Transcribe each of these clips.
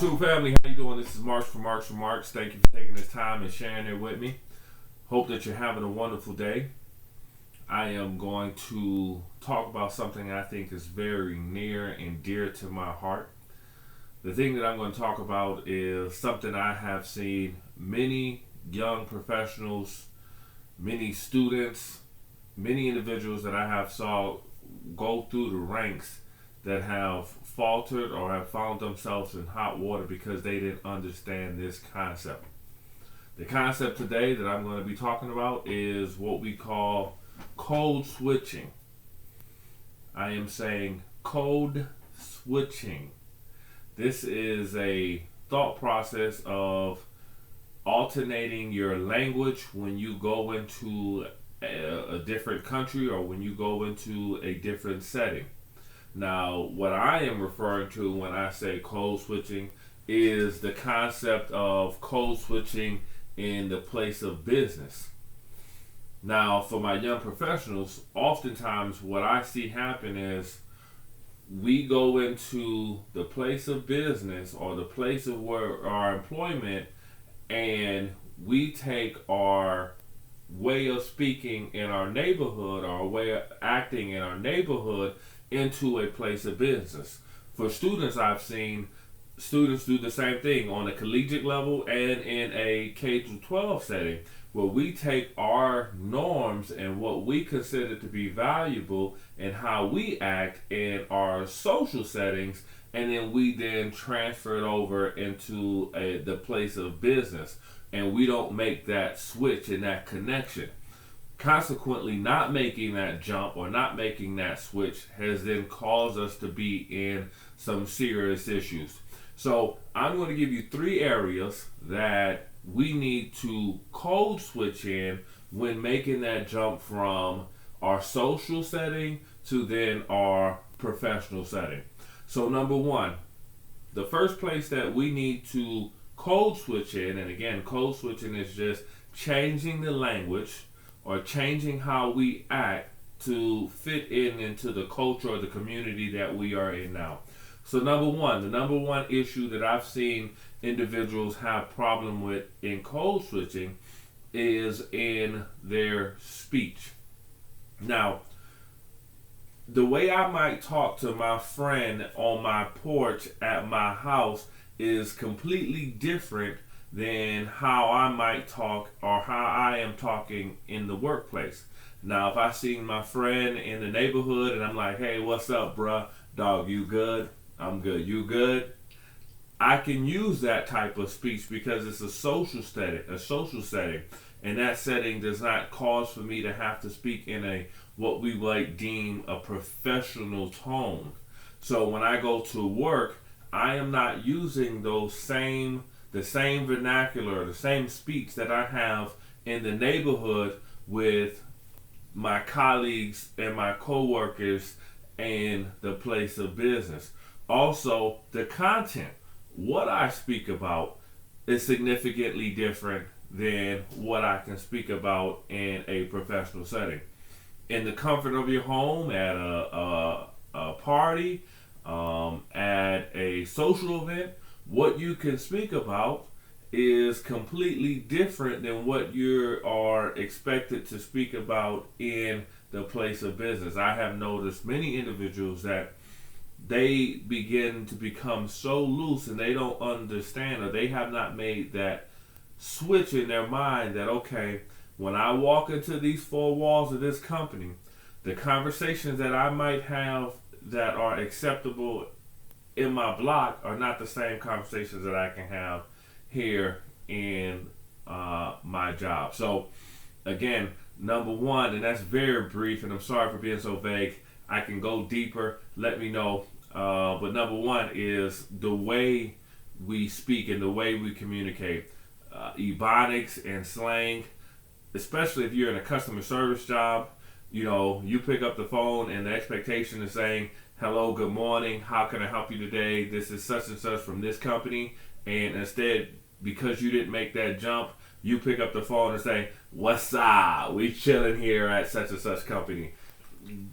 YouTube family, how you doing? This is Marks from Marks. Thank you for taking this time and sharing it with me. Hope that you're having a wonderful day. I am going to talk about something I think is very near and dear to my heart. The thing that I'm going to talk about is something I have seen many young professionals, many students, many individuals that I have saw go through the ranks that have faltered or have found themselves in hot water because they didn't understand this concept. The concept today that I'm going to be talking about is what we call code switching. I am saying code switching. This is a thought process of alternating your language when you go into a different country or when you go into a different setting. Now, what I am referring to when I say code switching is the concept of code switching in the place of business. Now, for my young professionals, oftentimes what I see happen is we go into the place of business or the place of where our employment, and we take our way of speaking in our neighborhood, our way of acting in our neighborhood, into a place of business. For students, I've seen students do the same thing on a collegiate level and in a K-12 setting, where we take our norms and what we consider to be valuable and how we act in our social settings, and then we then transfer it over into the place of business, and we don't make that switch and that connection. Consequently, not making that jump or not making that switch has then caused us to be in some serious issues. So I'm going to give you 3 areas that we need to code switch in when making that jump from our social setting to then our professional setting. So number 1, the first place that we need to code switch in, and again, code switching is just changing the language or changing how we act to fit into the culture or the community that we are in now. So the number one issue that I've seen individuals have problem with in code switching is in their speech. Now, the way I might talk to my friend on my porch at my house is completely different than how I might talk or how I am talking in the workplace. Now, if I see my friend in the neighborhood and I'm like, hey, what's up, bruh? Dog, you good? I'm good. You good? I can use that type of speech because it's a social setting, and that setting does not cause for me to have to speak in a what we might deem a professional tone. So when I go to work, I am not using the same vernacular, the same speech that I have in the neighborhood with my colleagues and my coworkers in the place of business. Also, the content, what I speak about, is significantly different than what I can speak about in a professional setting. In the comfort of your home, at a party, at a social event, what you can speak about is completely different than what you are expected to speak about in the place of business. I have noticed many individuals that they begin to become so loose and they don't understand, or they have not made that switch in their mind that, okay, when I walk into these 4 walls of this company, the conversations that I might have that are acceptable in my block are not the same conversations that I can have here in my job. So again, number 1, and that's very brief, and I'm sorry for being so vague. I can go deeper, let me know. But number 1 is the way we speak and the way we communicate. Ebonics and slang, especially if you're in a customer service job, you pick up the phone and the expectation is saying, hello, good morning, how can I help you today? This is such and such from this company. And instead, because you didn't make that jump, you pick up the phone and say, what's up? We chilling here at such and such company.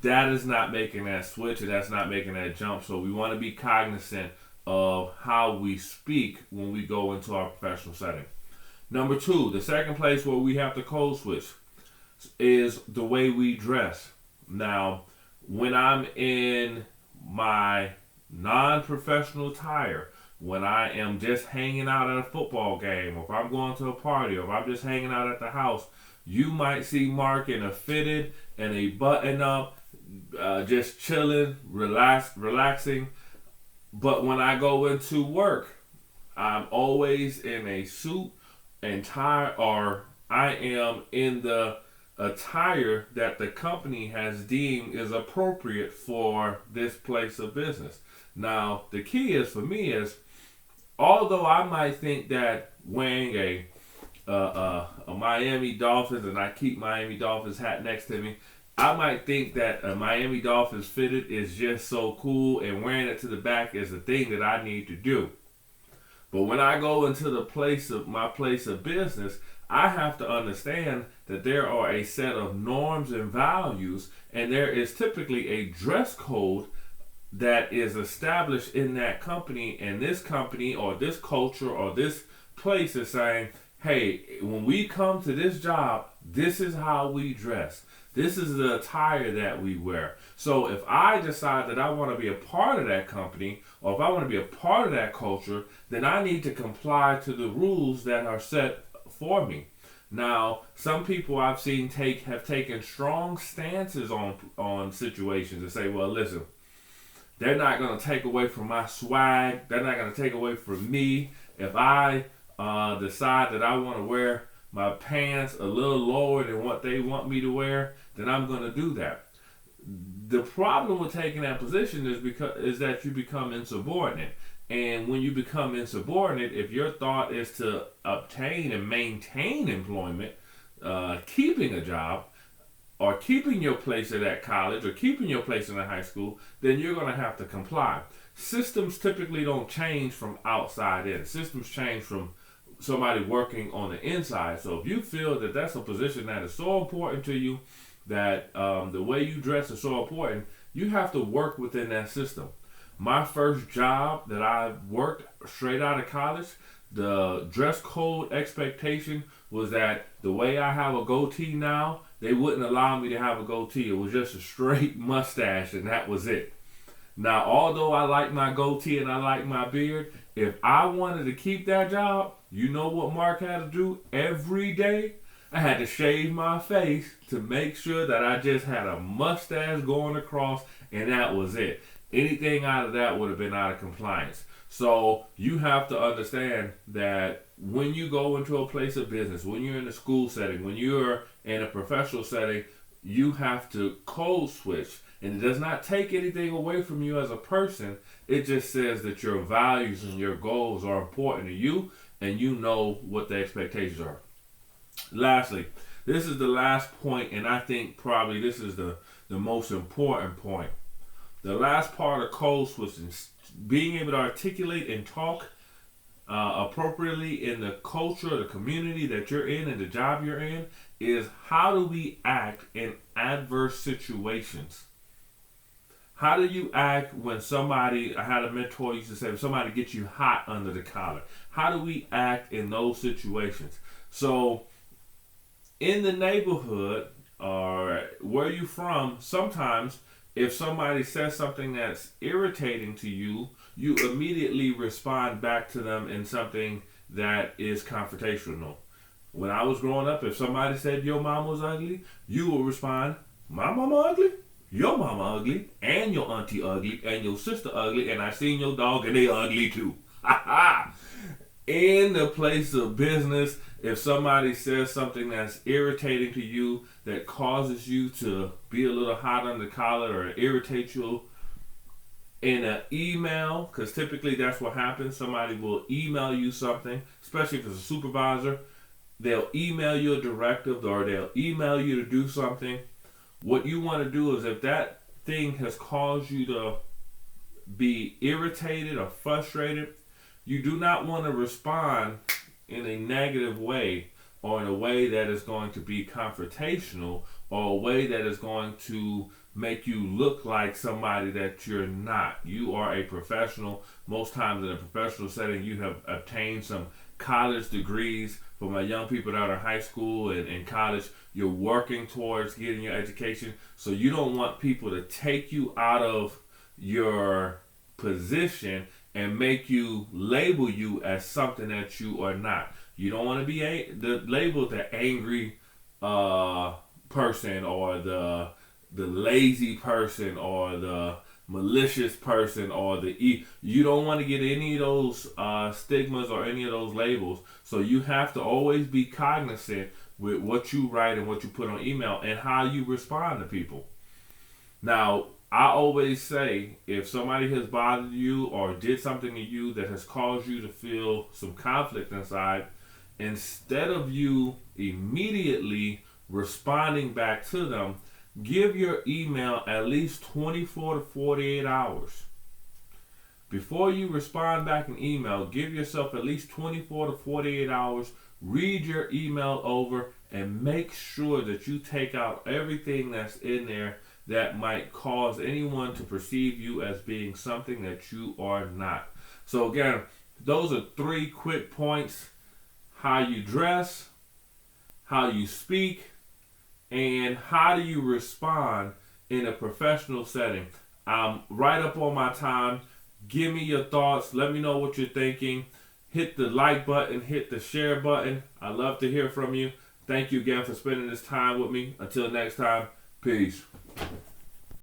That is not making that switch, and that's not making that jump. So we want to be cognizant of how we speak when we go into our professional setting. Number two, the second place where we have to code switch is the way we dress. Now, when I'm in my non-professional attire, when I am just hanging out at a football game, or if I'm going to a party, or if I'm just hanging out at the house, you might see Mark in a fitted and a button-up, just chilling, relaxing. But when I go into work, I'm always in a suit and tie, or I am in the attire that the company has deemed is appropriate for this place of business. Now, the key is for me is, although I might think that wearing a Miami Dolphins, and I keep Miami Dolphins hat next to me, I might think that a Miami Dolphins fitted is just so cool, and wearing it to the back is the thing that I need to do. But when I go into my place of business, I have to understand that there are a set of norms and values, and there is typically a dress code that is established in that company, and this company or this culture or this place is saying, hey, when we come to this job, this is how we dress. This is the attire that we wear. So if I decide that I want to be a part of that company, or if I want to be a part of that culture, then I need to comply to the rules that are set for me. Now, some people I've seen have taken strong stances on situations and say, well, listen, they're not going to take away from my swag. They're not going to take away from me. If I decide that I want to wear my pants a little lower than what they want me to wear, then I'm going to do that. The problem with taking that position is that you become insubordinate. And when you become insubordinate, if your thought is to obtain and maintain employment, keeping a job, or keeping your place at that college, or keeping your place in the high school, then you're going to have to comply. Systems typically don't change from outside in. Systems change from somebody working on the inside. So if you feel that that's a position that is so important to you, that the way you dress is so important, you have to work within that system. My first job that I worked straight out of college, the dress code expectation was that the way I have a goatee now, they wouldn't allow me to have a goatee. It was just a straight mustache, and that was it. Now, although I like my goatee and I like my beard, if I wanted to keep that job, you know what Mark had to do every day? I had to shave my face to make sure that I just had a mustache going across, and that was it. Anything out of that would have been out of compliance. So you have to understand that when you go into a place of business, when you're in a school setting, when you're in a professional setting, you have to code switch. And it does not take anything away from you as a person. It just says that your values and your goals are important to you, and you know what the expectations are. Lastly, this is the last point, and I think probably this is the most important point. The last part of code switching, being able to articulate and talk appropriately in the culture, the community that you're in, and the job you're in, is how do we act in adverse situations? How do you act when somebody, I had a mentor used to say, when somebody gets you hot under the collar? How do we act in those situations? So, in the neighborhood, or where you from, sometimes if somebody says something that's irritating to you, you immediately respond back to them in something that is confrontational. When I was growing up, if somebody said your mom was ugly, you will respond, my mama ugly? Your mama ugly, and your auntie ugly, and your sister ugly, and I seen your dog and they ugly too. Ha ha! In the place of business, if somebody says something that's irritating to you, that causes you to be a little hot on the collar or irritate you, in an email, because typically that's what happens, somebody will email you something, especially if it's a supervisor, they'll email you a directive or they'll email you to do something. What you want to do is, if that thing has caused you to be irritated or frustrated, you do not want to respond in a negative way, or in a way that is going to be confrontational, or a way that is going to make you look like somebody that you're not. You are a professional. Most times in a professional setting, you have obtained some college degrees. For my young people that are in high school and in college, you're working towards getting your education. So you don't want people to take you out of your position and make you label you as something that you are not. You don't want to be labeled the angry person, or the lazy person, or the malicious person, or you don't want to get any of those stigmas or any of those labels. So you have to always be cognizant with what you write and what you put on email and how you respond to people. Now, I always say, if somebody has bothered you or did something to you that has caused you to feel some conflict inside, instead of you immediately responding back to them, give your email at least 24 to 48 hours. Before you respond back an email, give yourself at least 24 to 48 hours. Read your email over and make sure that you take out everything that's in there that might cause anyone to perceive you as being something that you are not. So again, those are 3 quick points: how you dress, how you speak, and how do you respond in a professional setting. I'm right up on my time. Give me your thoughts. Let me know what you're thinking. Hit the like button. Hit the share button. I love to hear from you. Thank you again for spending this time with me. Until next time, peace.